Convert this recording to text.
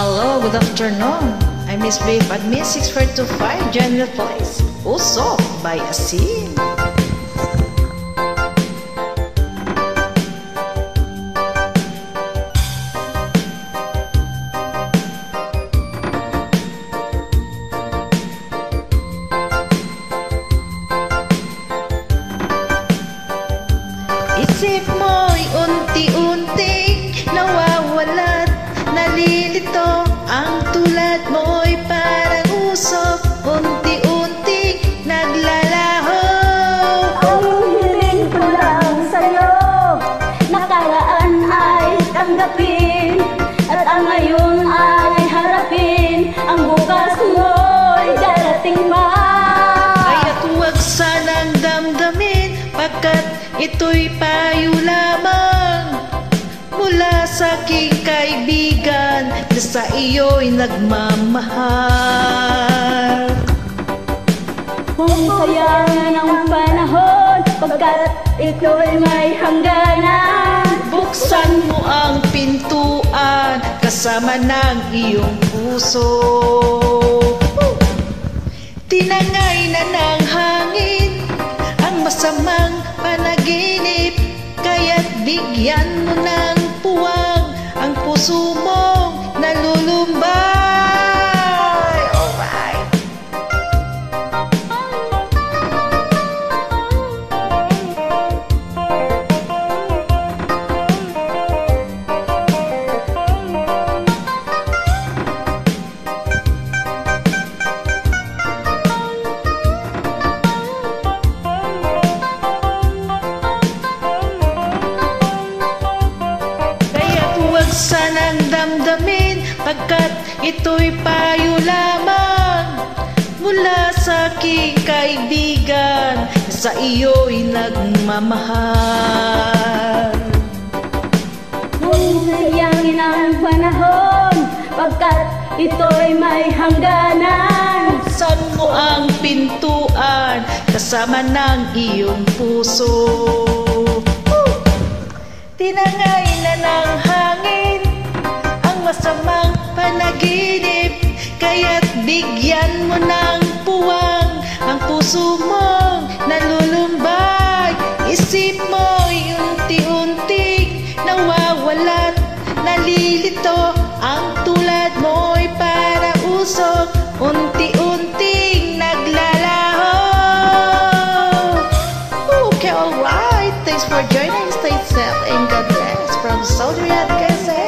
Hello, good afternoon. I'm Miss Babe Admin 6425 General Place. Usop by Asin. Isip mo'y unti-unting nawawalat, nalilito. Ang tulad mo'y parang usok, unti-unting naglalaho. Ang hiling ko lang sa'yo, nakaraan ay tanggapin, at ang ngayon ay harapin. Ang bukas mo'y darating pa. Kaya't huwag sanang damdamin, pagkat ito'y payo lamang mula sa aking kaibigan na sa iyo'y nagmamahal. Kung sayangin ang panahon, pagkat ito'y may hangganan. Buksan mo ang pintuan kasama ng iyong puso. Tinangay na ng hangin ang masamang panaginip, kaya't bigyan mo ng puwang ang puso mong nalulumbay. Alright. Sanang damdamin, pagkat ito'y payo lamang mula sa aking kaibigan, sa iyo'y nagmamahal. Kung sayangin ang panahon, pagkat ito'y may hangganan. Buksan mo ang pintuan kasama ng iyong puso. Tinangay na ng hangin ang masamang panaginip, kaya't bigyan mo ng puwang ang puso mong nalulumbay. Isip mo'y unti-unting nawawalat, nalilito. Ang tulad mo'y para usok, unti-unting naglalaho. Okay, alright. Thanks for joining. Stay safe and God bless. From Saudi Arabia.